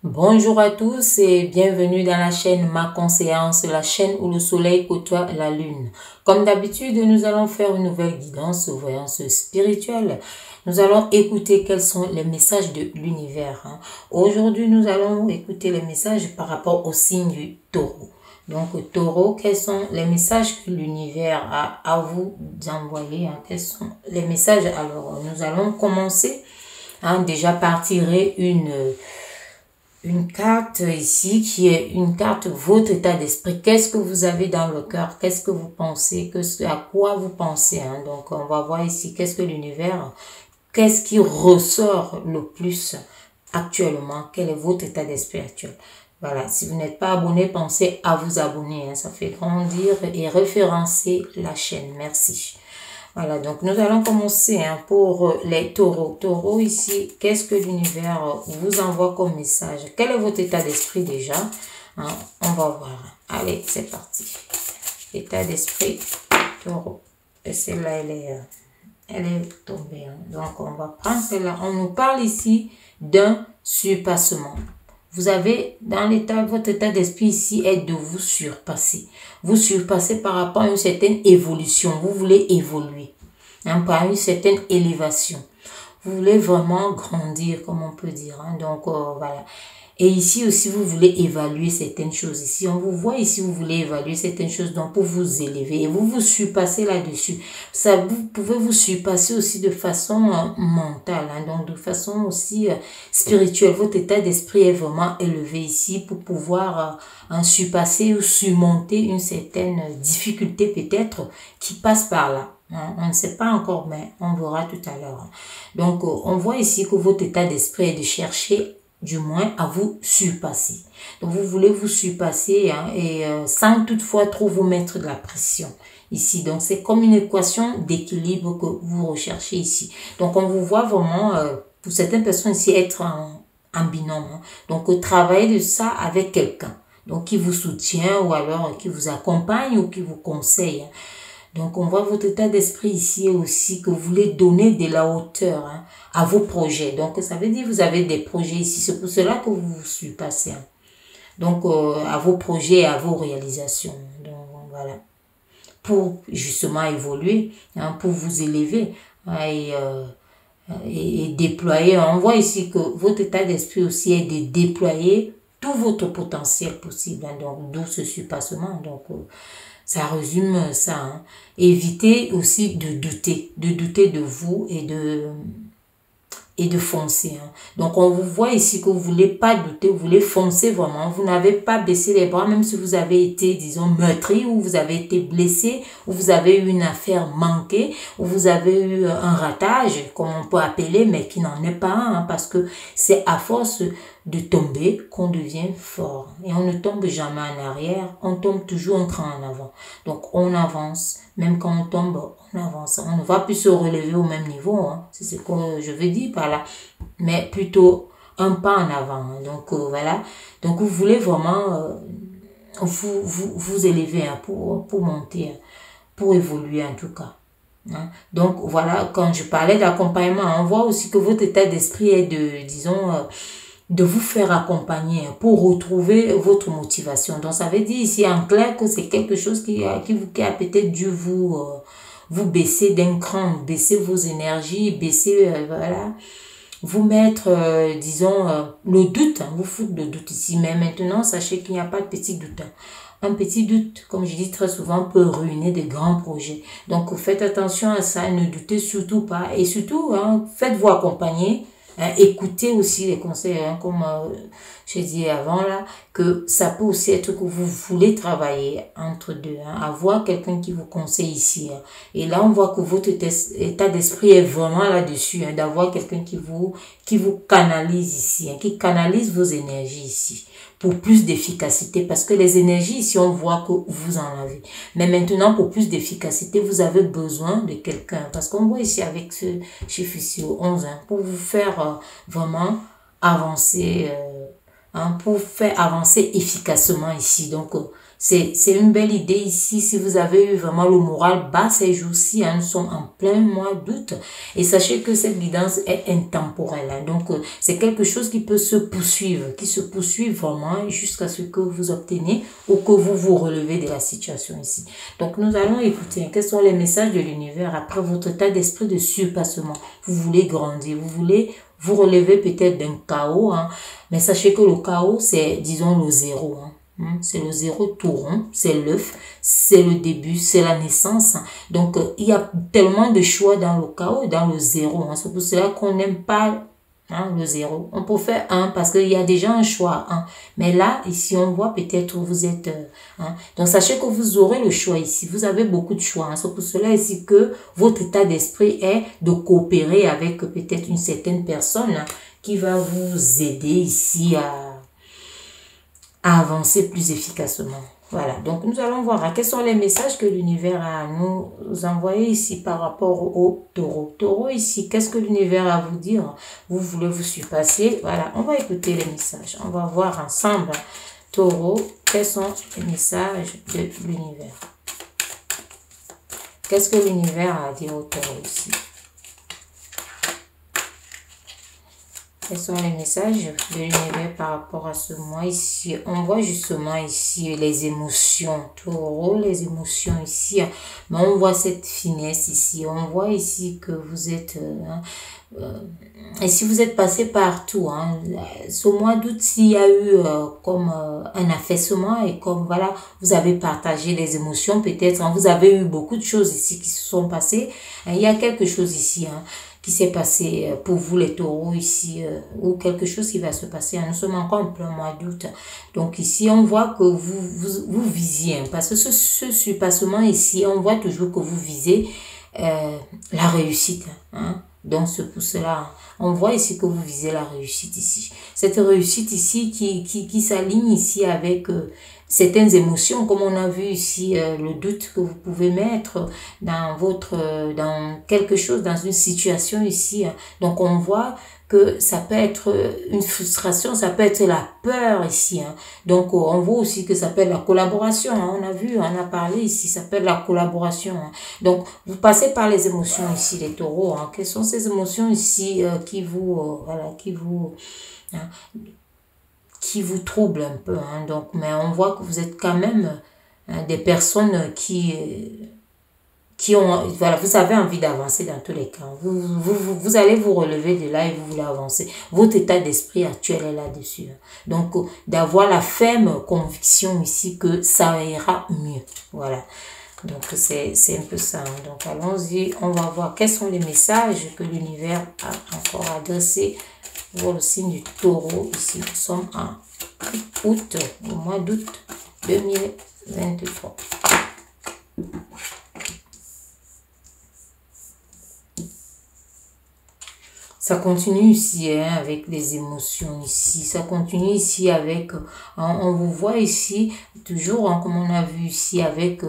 Bonjour à tous et bienvenue dans la chaîne Ma Conseillance, la chaîne où le soleil côtoie la lune. Comme d'habitude, nous allons faire une nouvelle guidance, voyance spirituelle. Nous allons écouter quels sont les messages de l'univers. Aujourd'hui, nous allons écouter les messages par rapport au signe du taureau. Donc, taureau, quels sont les messages que l'univers a à vous envoyer? Quels sont les messages? Alors, nous allons commencer déjà par tirer une carte ici qui est une carte votre état d'esprit. Qu'est-ce que vous avez dans le cœur? Qu'est-ce que vous pensez? À quoi vous pensez? Donc, on va voir ici qu'est-ce que l'univers, qu'est-ce qui ressort le plus actuellement? Quel est votre état d'esprit actuel? Voilà, si vous n'êtes pas abonné, pensez à vous abonner. Ça fait grandir et référencer la chaîne. Merci. Voilà, donc nous allons commencer pour les taureaux. Taureaux ici, qu'est-ce que l'univers vous envoie comme message? Quel est votre état d'esprit déjà? On va voir. Allez, c'est parti. État d'esprit, taureau. Et celle-là, elle est tombée. Donc, on va prendre celle-là. On nous parle ici d'un surpassement. Vous avez, votre état d'esprit ici est de vous surpasser. Vous surpasser par rapport à une certaine évolution. Vous voulez évoluer, par une certaine élévation. Vous voulez vraiment grandir, comme on peut dire. Donc, voilà. Et ici aussi, vous voulez évaluer certaines choses. Ici, on vous voit ici, vous voulez évaluer certaines choses donc pour vous élever. Et vous vous surpassez là-dessus. Ça, vous pouvez vous surpasser aussi de façon mentale, donc de façon aussi spirituelle. Votre état d'esprit est vraiment élevé ici pour pouvoir surpasser ou surmonter une certaine difficulté peut-être qui passe par là. On ne sait pas encore, mais on verra tout à l'heure. Donc, on voit ici que votre état d'esprit est de chercher du moins à vous surpasser. Donc, vous voulez vous surpasser et sans toutefois trop vous mettre de la pression ici. Donc, c'est comme une équation d'équilibre que vous recherchez ici. Donc, on vous voit vraiment, pour certaines personnes ici, être en binôme. Donc, travailler de ça avec quelqu'un. Donc, qui vous soutient ou alors qui vous accompagne ou qui vous conseille. Donc, on voit votre état d'esprit ici aussi que vous voulez donner de la hauteur à vos projets. Donc, ça veut dire que vous avez des projets ici. C'est pour cela que vous vous surpassez. Donc, à vos projets et à vos réalisations. Donc, voilà. Pour justement évoluer, pour vous élever et déployer. On voit ici que votre état d'esprit aussi est de déployer tout votre potentiel possible. Donc, d'où ce surpassement. Donc, ça résume ça. Évitez aussi de douter de vous et de foncer. Donc, on vous voit ici que vous voulez pas douter, vous voulez foncer vraiment. Vous n'avez pas baissé les bras, même si vous avez été, disons, meurtri, ou vous avez été blessé, ou vous avez eu une affaire manquée, ou vous avez eu un ratage, comme on peut appeler, mais qui n'en est pas un, parce que c'est à force de tomber qu'on devient fort. Et on ne tombe jamais en arrière, on tombe toujours un cran en avant. Donc, on avance. Même quand on tombe, on avance. On ne va plus se relever au même niveau. C'est ce que je veux dire par là. Mais plutôt un pas en avant. Donc, voilà. Donc, vous voulez vraiment vous élever pour monter, pour évoluer en tout cas. Donc, voilà, quand je parlais d'accompagnement, on voit aussi que votre état d'esprit est de vous faire accompagner pour retrouver votre motivation. Donc, ça veut dire ici en clair que c'est quelque chose qui a peut-être dû vous baisser d'un cran, baisser vos énergies, baisser, voilà, vous mettre, disons, le doute, vous foutre le doute ici. Mais maintenant, sachez qu'il n'y a pas de petit doute. Un petit doute, comme je dis très souvent, peut ruiner de grands projets. Donc, faites attention à ça, ne doutez surtout pas. Et surtout, faites-vous accompagner. Écoutez aussi les conseils, comme j'ai dit avant là, que ça peut aussi être que vous voulez travailler entre deux, avoir quelqu'un qui vous conseille ici. Et là, on voit que votre état d'esprit est vraiment là-dessus, d'avoir quelqu'un qui vous canalise ici, qui canalise vos énergies ici, pour plus d'efficacité, parce que les énergies ici, on voit que vous en avez. Mais maintenant, pour plus d'efficacité, vous avez besoin de quelqu'un, parce qu'on voit ici avec ce chiffre ici, 11, pour vous faire vraiment avancer, pour faire avancer efficacement ici. Donc, C'est une belle idée ici. Si vous avez eu vraiment le moral bas ces jours-ci, nous sommes en plein mois d'août. Et sachez que cette guidance est intemporelle. Donc, c'est quelque chose qui peut se poursuivre, qui se poursuit vraiment jusqu'à ce que vous obtenez ou que vous vous relevez de la situation ici. Donc, nous allons écouter quels sont les messages de l'univers après votre état d'esprit de surpassement. Vous voulez grandir, vous voulez vous relever peut-être d'un chaos. Mais sachez que le chaos, c'est, disons, le zéro. C'est le zéro tout rond, c'est l'œuf, c'est le début, c'est la naissance. Donc, il y a tellement de choix dans le chaos, dans le zéro. C'est pour cela qu'on n'aime pas le zéro. On peut faire un parce qu'il y a déjà un choix. Mais là, ici, on voit peut-être où vous êtes. Donc, sachez que vous aurez le choix ici. Vous avez beaucoup de choix. C'est pour cela ici que votre état d'esprit est de coopérer avec peut-être une certaine personne qui va vous aider ici à avancer plus efficacement. Voilà, donc nous allons voir quels sont les messages que l'univers a à nous envoyer ici par rapport au taureau. Taureau ici, qu'est-ce que l'univers a à vous dire? Vous voulez vous surpasser? Voilà, on va écouter les messages. On va voir ensemble. Taureau, quels sont les messages de l'univers? Qu'est-ce que l'univers a à dire au taureau ici? Quels sont les messages de l'univers par rapport à ce mois ici? On voit justement ici les émotions, taureau, les émotions ici. Mais on voit cette finesse ici. On voit ici que vous êtes... et si vous êtes passé partout, ce mois d'août, s'il y a eu comme un affaissement et comme voilà, vous avez partagé les émotions, peut-être, vous avez eu beaucoup de choses ici qui se sont passées. Il y a quelque chose ici, qui s'est passé pour vous les taureaux ici, ou quelque chose qui va se passer. Nous sommes encore en plein mois d'août. Donc ici, on voit que vous visiez, parce que ce surpassement ici, on voit toujours que vous visez la réussite. Donc c'est pour cela, on voit ici que vous visez la réussite ici. Cette réussite ici qui s'aligne ici avec certaines émotions, comme on a vu ici, le doute que vous pouvez mettre dans quelque chose, dans une situation ici. Donc on voit que ça peut être une frustration, ça peut être la peur ici. Donc on voit aussi que ça peut être la collaboration. On a vu, on a parlé ici, ça peut être la collaboration. Donc vous passez par les émotions ici, les taureaux. Quelles sont ces émotions ici qui vous troublent un peu. Donc, mais on voit que vous êtes quand même des personnes qui ont, voilà, vous avez envie d'avancer dans tous les cas. Vous allez vous relever de là et vous voulez avancer. Votre état d'esprit actuel est là-dessus. Donc, d'avoir la ferme conviction ici que ça ira mieux. Voilà. Donc, c'est un peu ça. Donc, allons-y. On va voir quels sont les messages que l'univers a encore adressés pour le signe du taureau. Ici, nous sommes en août, au mois d'août 2023. Ça continue ici avec les émotions ici. Ça continue ici avec, on vous voit ici, toujours comme on a vu ici, avec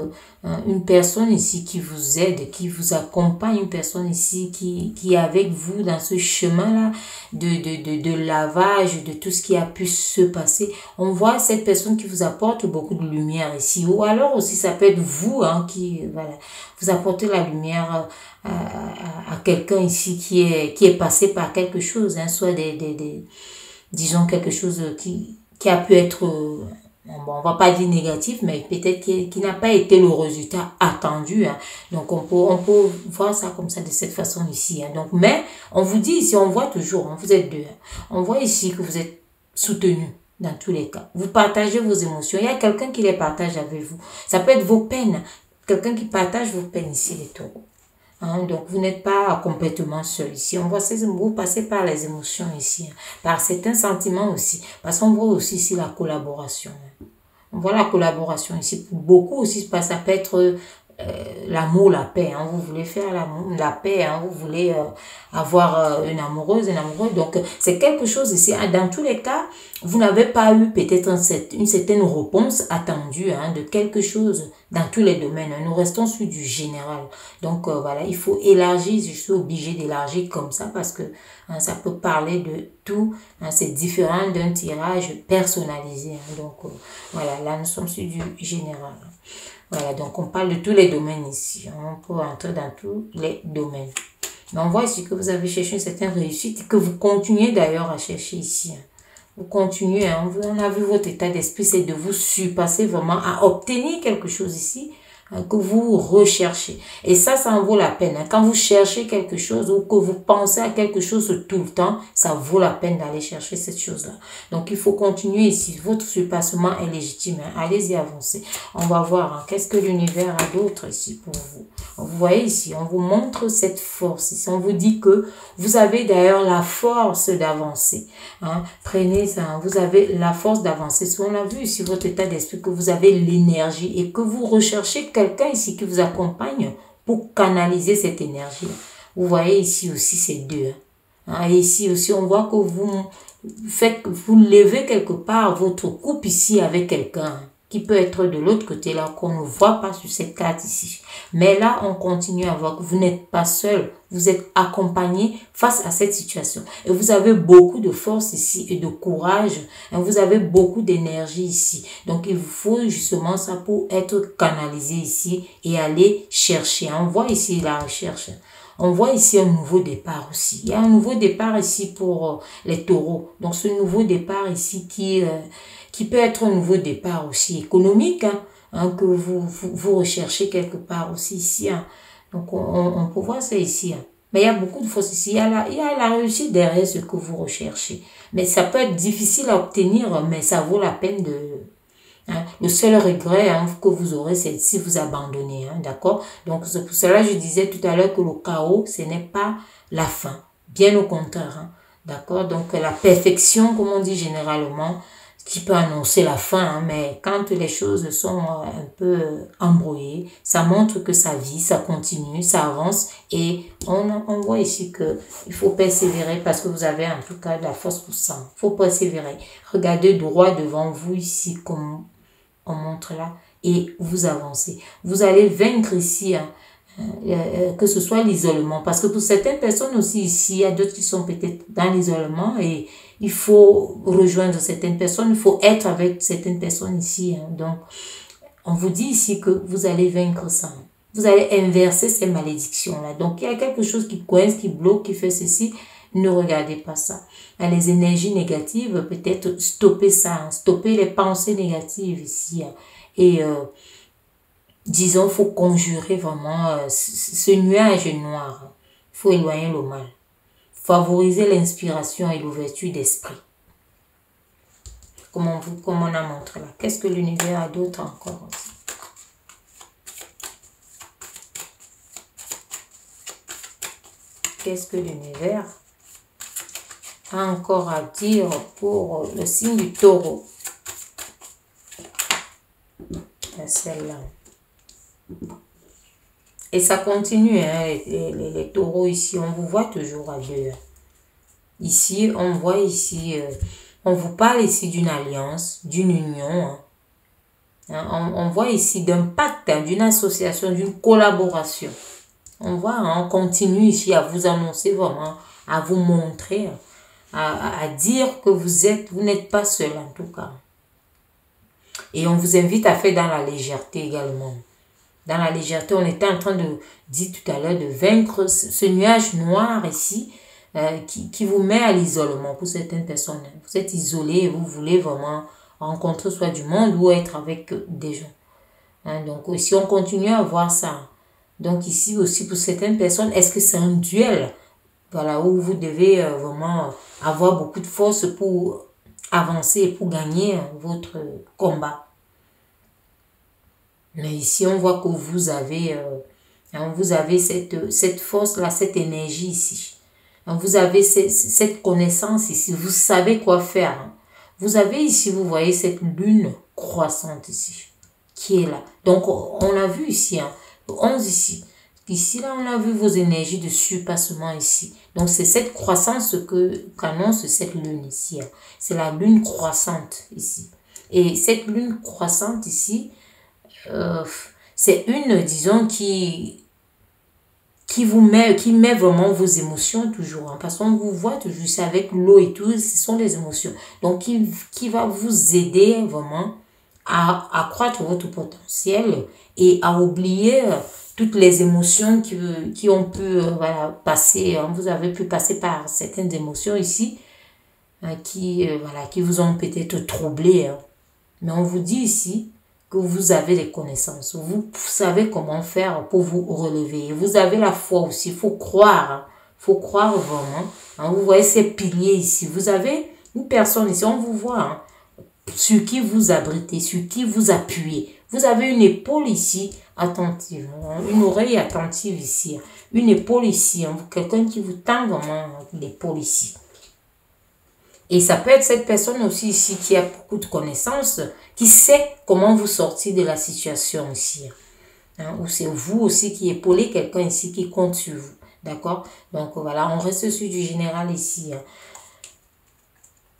une personne ici qui vous aide, qui vous accompagne, une personne ici qui est avec vous dans ce chemin-là de lavage, de tout ce qui a pu se passer. On voit cette personne qui vous apporte beaucoup de lumière ici. Ou alors aussi, ça peut être vous qui, voilà, vous apportez la lumière à quelqu'un ici qui est passé par quelque chose, soit disons quelque chose qui a pu être, on va pas dire négatif, mais peut-être qui n'a pas été le résultat attendu. Donc on peut voir ça comme ça de cette façon ici. Donc, mais on vous dit ici, on voit toujours, vous êtes deux. On voit ici que vous êtes soutenu. Dans tous les cas, vous partagez vos émotions. Il y a quelqu'un qui les partage avec vous. Ça peut être vos peines. Quelqu'un qui partage vos peines ici, les taureaux. Donc, vous n'êtes pas complètement seul ici. On voit vous passez par les émotions ici, par certains sentiments aussi. Parce qu'on voit aussi ici la collaboration. On voit la collaboration ici. Pour beaucoup aussi, ça peut être l'amour, la paix, hein. Vous voulez faire la paix, hein. Vous voulez avoir une amoureuse, un amoureux. Donc, c'est quelque chose ici. Hein. Dans tous les cas, vous n'avez pas eu peut-être une certaine réponse attendue, hein, de quelque chose dans tous les domaines. Hein. Nous restons sur du général. Donc, voilà, il faut élargir. Je suis obligée d'élargir comme ça parce que hein, ça peut parler de tout. Hein. C'est différent d'un tirage personnalisé. Hein. Donc, voilà, là, nous sommes sur du général. Voilà, donc on parle de tous les domaines ici. On peut entrer dans tous les domaines. Mais on voit ici que vous avez cherché une certaine réussite et que vous continuez d'ailleurs à chercher ici. Hein. Vous continuez, hein. On a vu votre état d'esprit, c'est de vous surpasser vraiment à obtenir quelque chose ici hein, que vous recherchez. Et ça en vaut la peine. Hein. Quand vous cherchez quelque chose ou que vous pensez à quelque chose tout le temps, ça vaut la peine d'aller chercher cette chose-là. Donc, il faut continuer ici. Votre surpassement est légitime. Hein. Allez-y, avancez. On va voir hein, qu'est-ce que l'univers a d'autre ici pour vous. Vous voyez ici, on vous montre cette force. Ici, on vous dit que vous avez d'ailleurs la force d'avancer. Hein. Prenez ça, hein. Vous avez la force d'avancer. On a vu ici votre état d'esprit que vous avez l'énergie et que vous recherchez quelqu'un ici qui vous accompagne pour canaliser cette énergie. Vous voyez ici aussi ces deux. Hein. Et ici aussi, on voit que vous levez quelque part votre couple ici avec quelqu'un qui peut être de l'autre côté là, qu'on ne voit pas sur cette carte ici. Mais là, on continue à voir que vous n'êtes pas seul. Vous êtes accompagné face à cette situation. Et vous avez beaucoup de force ici et de courage. Et vous avez beaucoup d'énergie ici. Donc, il vous faut justement ça pour être canalisé ici et aller chercher. On voit ici la recherche. On voit ici un nouveau départ aussi. Il y a un nouveau départ ici pour les taureaux. Donc, ce nouveau départ ici qui peut être un nouveau départ aussi économique, hein, que vous recherchez quelque part aussi ici. Hein. Donc, on peut voir ça ici. Hein. Mais il y a beaucoup de force ici. Il y a la réussite derrière ce que vous recherchez. Mais ça peut être difficile à obtenir, mais ça vaut la peine de... Hein. Le seul regret hein, que vous aurez, c'est si vous abandonnez. Hein, d'accord? Donc, c'est pour cela que je disais tout à l'heure que le chaos, ce n'est pas la fin. Bien au contraire. Hein, d'accord? Donc, la perfection, comme on dit généralement, qui peut annoncer la fin, hein, mais quand les choses sont un peu embrouillées, ça montre que ça vit, ça continue, ça avance et on voit ici que il faut persévérer parce que vous avez en tout cas de la force pour ça. Il faut persévérer. Regardez droit devant vous ici comme on montre là et vous avancez. Vous allez vaincre ici, hein, que ce soit l'isolement. Parce que pour certaines personnes aussi ici, il y a d'autres qui sont peut-être dans l'isolement et il faut rejoindre certaines personnes, il faut être avec certaines personnes ici. Hein. Donc, on vous dit ici que vous allez vaincre ça. Vous allez inverser ces malédictions-là. Donc, il y a quelque chose qui coince, qui bloque, qui fait ceci. Ne regardez pas ça. Les énergies négatives, peut-être stopper ça. Hein. Stopper les pensées négatives ici. Hein. Et... disons, il faut conjurer vraiment ce nuage noir. Il faut éloigner le mal. Favoriser l'inspiration et l'ouverture d'esprit. Comme on a montré là. Qu'est-ce que l'univers a d'autre encore aussi? Qu'est-ce que l'univers a encore à dire pour le signe du taureau? Celle-là. Et ça continue, hein, les taureaux ici, on vous voit toujours à deux. Ici, on voit ici, on vous parle ici d'une alliance, d'une union. Hein. On voit ici d'un pacte, hein, d'une association, d'une collaboration. On voit, hein, on continue ici à vous annoncer vraiment, à vous montrer, à dire que vous n'êtes pas seul en tout cas. Et on vous invite à faire dans la légèreté également. Dans la légèreté, on était en train de dire tout à l'heure de vaincre ce nuage noir ici qui vous met à l'isolement pour certaines personnes. Vous êtes isolé et vous voulez vraiment rencontrer soit du monde ou être avec des gens. Hein, donc ici, on continue à voir ça. Donc ici aussi, pour certaines personnes, est-ce que c'est un duel? Voilà, où vous devez vraiment avoir beaucoup de force pour avancer et pour gagner votre combat. Mais ici, on voit que vous avez cette force-là, cette énergie ici. Vous avez cette connaissance ici. Vous savez quoi faire. Vous avez ici, vous voyez cette lune croissante ici, qui est là. Donc, on a vu ici, hein, Le 11 ici. Ici, là, on a vu vos énergies de surpassement ici. Donc, c'est cette croissance qu'annonce cette lune ici. C'est la lune croissante ici. Et cette lune croissante ici, c'est une, disons, qui met vraiment vos émotions toujours. Hein, parce qu'on vous voit toujours, c'est avec l'eau et tout, ce sont les émotions. Donc, qui va vous aider vraiment à accroître votre potentiel et à oublier toutes les émotions qui ont pu voilà, passer. Hein, vous avez pu passer par certaines émotions ici qui vous ont peut-être troublé. Hein. Mais on vous dit ici que vous avez des connaissances. Vous savez comment faire pour vous relever. Vous avez la foi aussi. Il faut croire. Hein. Il faut croire vraiment. Hein. Vous voyez ces piliers ici. Vous avez une personne ici. On vous voit. Hein, sur qui vous abritez, sur qui vous appuyez. Vous avez une épaule ici attentive. Hein, une oreille attentive ici. Hein, une épaule ici. Hein, quelqu'un qui vous tend vraiment l'épaule ici. Et ça peut être cette personne aussi ici qui a beaucoup de connaissances, qui sait comment vous sortir de la situation ici. Hein, ou c'est vous aussi qui épaulez quelqu'un ici qui compte sur vous. D'accord? Donc voilà, on reste sur du général ici. Hein.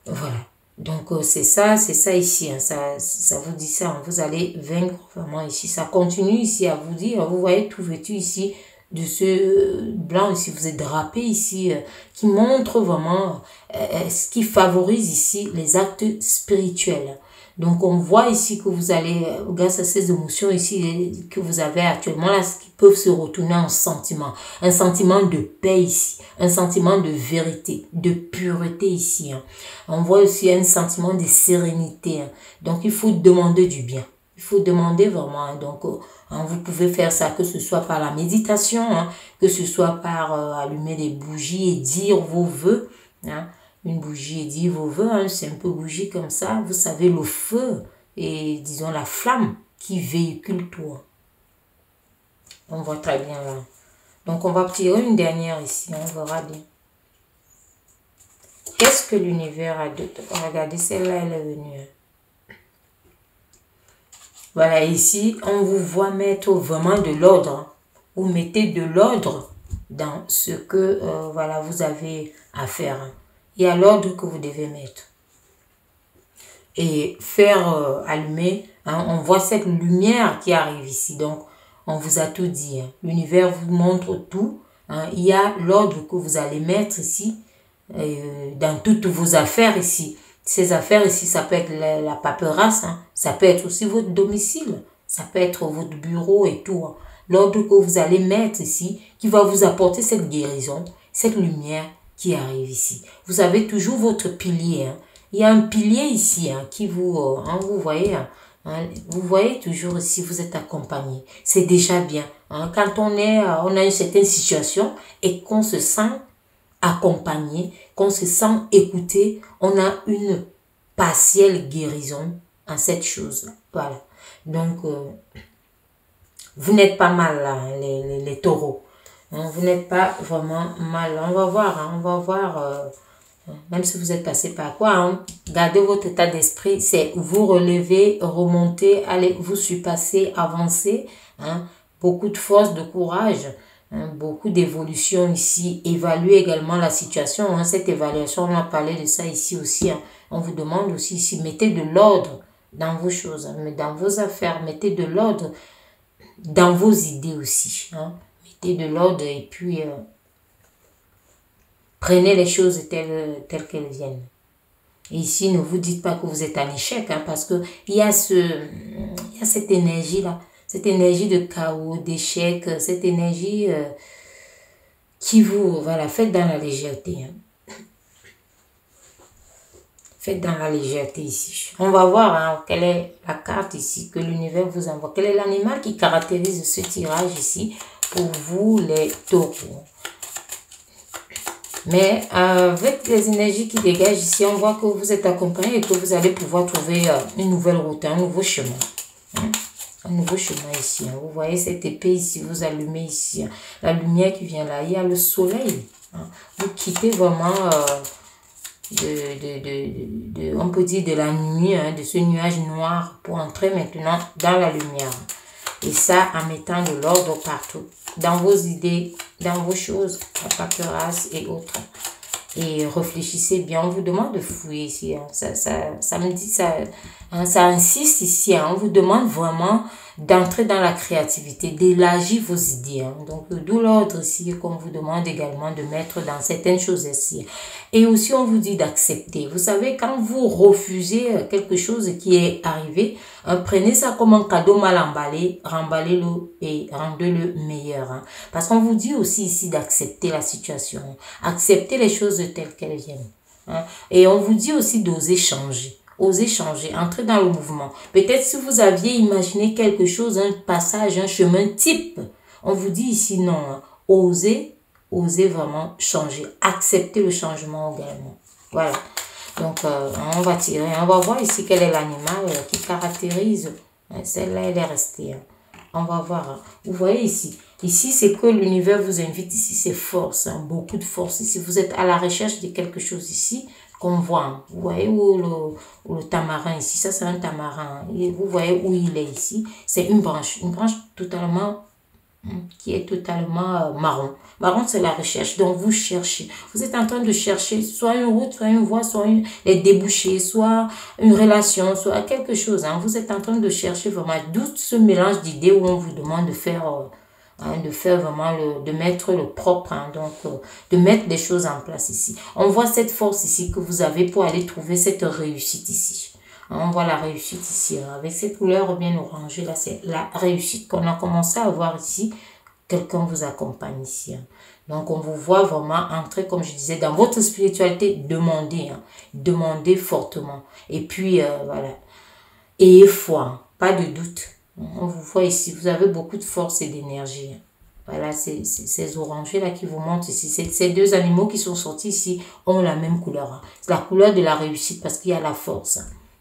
Voilà. Donc c'est ça ici. Hein. Ça vous dit ça. Hein. Vous allez vaincre vraiment ici. Ça continue ici à vous dire. Vous voyez tout vêtu ici. De ce blanc ici, vous êtes drapé ici, qui montre vraiment ce qui favorise ici les actes spirituels. Donc on voit ici que vous allez, grâce à ces émotions ici que vous avez actuellement là, qui peuvent se retourner en sentiment. Un sentiment de paix ici, un sentiment de vérité, de pureté ici. Hein. On voit aussi un sentiment de sérénité. Hein. Donc il faut demander du bien. Il faut demander vraiment. Hein. Donc hein, vous pouvez faire ça, que ce soit par la méditation, hein, que ce soit par allumer des bougies et dire vos vœux. Hein. Une bougie et dire vos vœux, hein, c'est un peu bougie comme ça. Vous savez, le feu et disons la flamme qui véhicule tout. On voit très bien là. Donc on va tirer une dernière ici, on verra bien. Qu'est-ce que l'univers a de... Regardez, celle-là, elle est venue. Voilà, ici, on vous voit mettre vraiment de l'ordre. Vous mettez de l'ordre dans ce que voilà, vous avez à faire. Il y a l'ordre que vous devez mettre. Et faire allumer, hein, on voit cette lumière qui arrive ici. Donc, on vous a tout dit. Hein. L'univers vous montre tout. Hein. Il y a l'ordre que vous allez mettre ici, dans toutes vos affaires ici. Ces affaires ici, ça peut être la paperasse, hein. Ça peut être aussi votre domicile, ça peut être votre bureau et tout. Hein. L'ordre que vous allez mettre ici, qui va vous apporter cette guérison, cette lumière qui arrive ici. Vous avez toujours votre pilier. Hein. Il y a un pilier ici hein, qui vous, hein, vous voyez, hein, vous voyez toujours ici, vous êtes accompagné. C'est déjà bien. Hein. Quand on a une certaine situation et qu'on se sent accompagné, qu'on se sent écouté, on a une partielle guérison en cette chose. Voilà. Donc, vous n'êtes pas mal là, les taureaux. Hein, vous n'êtes pas vraiment mal. On va voir, hein, on va voir, même si vous êtes passé par quoi, hein, gardez votre état d'esprit, c'est vous relever, remonter, allez vous surpasser, avancer, hein, beaucoup de force, de courage, hein, beaucoup d'évolution ici, évaluer également la situation, hein, cette évaluation, on a parlé de ça ici aussi, hein, on vous demande aussi ici, mettez de l'ordre dans vos choses, hein, dans vos affaires, mettez de l'ordre dans vos idées aussi, hein. Mettez de l'ordre et puis prenez les choses telles qu'elles viennent. Et ici, ne vous dites pas que vous êtes en échec, hein, parce que il y a cette énergie-là, cette énergie de chaos, d'échec, cette énergie qui vous, voilà, faites dans la légèreté. Hein. Faites dans la légèreté ici. On va voir hein, quelle est la carte ici que l'univers vous envoie. Quel est l'animal qui caractérise ce tirage ici pour vous les taureaux. Mais avec les énergies qui dégagent ici, on voit que vous êtes accompagné et que vous allez pouvoir trouver une nouvelle route, un nouveau chemin. Hein? Un nouveau chemin ici. Hein? Vous voyez cette épée ici, vous allumez ici. Hein? La lumière qui vient là, il y a le soleil. Hein? Vous quittez vraiment... on peut dire de la nuit, hein, de ce nuage noir pour entrer maintenant dans la lumière. Et ça, en mettant de l'ordre partout. Dans vos idées, dans vos choses, la paperasse et autres. Et réfléchissez bien. On vous demande de fouiller ici. Hein. Ça me dit ça. Hein, ça insiste ici. Hein. On vous demande vraiment d'entrer dans la créativité, d'élargir vos idées. Hein. Donc, d'où l'ordre ici qu'on vous demande également de mettre dans certaines choses ici. Et aussi, on vous dit d'accepter. Vous savez, quand vous refusez quelque chose qui est arrivé, prenez ça comme un cadeau mal emballé, remballez-le et rendez-le meilleur. Hein. Parce qu'on vous dit aussi ici d'accepter la situation, accepter les choses telles qu'elles viennent. Hein. Et on vous dit aussi d'oser changer. Osez changer, entrez dans le mouvement. Peut-être si vous aviez imaginé quelque chose, un passage, un chemin type, on vous dit ici non. Hein. Osez vraiment changer. Accepter le changement également. Voilà. Donc, on va tirer. On va voir ici quel est l'animal qui caractérise. Celle-là, elle est restée. Hein. On va voir. Hein. Vous voyez ici. Ici, c'est que l'univers vous invite. Ici, c'est force. Hein. Beaucoup de force. Ici, vous êtes à la recherche de quelque chose ici. Qu'on voit, hein. Vous voyez où le tamarin ici, ça c'est un tamarin, et vous voyez où il est ici, c'est une branche totalement, qui est totalement marron. Marron c'est la recherche, donc vous cherchez, vous êtes en train de chercher soit une route, soit une voie, soit les débouchés, soit une relation, soit quelque chose, hein. Vous êtes en train de chercher vraiment, d'où ce mélange d'idées où on vous demande de faire... Hein, de faire vraiment de mettre le propre, hein, donc de mettre des choses en place ici. On voit cette force ici que vous avez pour aller trouver cette réussite ici. Hein, on voit la réussite ici, hein, avec cette couleur bien orangée, là c'est la réussite qu'on a commencé à voir ici. Quelqu'un vous accompagne ici. Hein. Donc on vous voit vraiment entrer, comme je disais, dans votre spiritualité, demandez, hein, demandez fortement. Et puis voilà, ayez foi, hein, pas de doute. On vous voit ici, vous avez beaucoup de force et d'énergie. Voilà, ces orangés là qui vous montrent ici. Ces deux animaux qui sont sortis ici ont la même couleur. C'est la couleur de la réussite parce qu'il y a la force.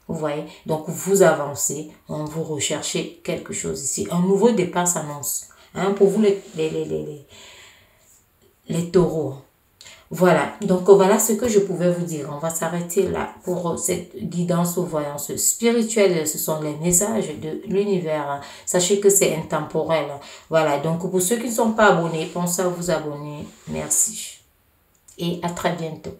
Vous voyez, donc vous avancez, vous recherchez quelque chose ici. Un nouveau départ s'annonce. Hein, pour vous les taureaux. Voilà, donc voilà ce que je pouvais vous dire. On va s'arrêter là pour cette guidance aux voyances spirituelles. Ce sont les messages de l'univers. Sachez que c'est intemporel. Voilà, donc pour ceux qui ne sont pas abonnés, pensez à vous abonner. Merci. Et à très bientôt.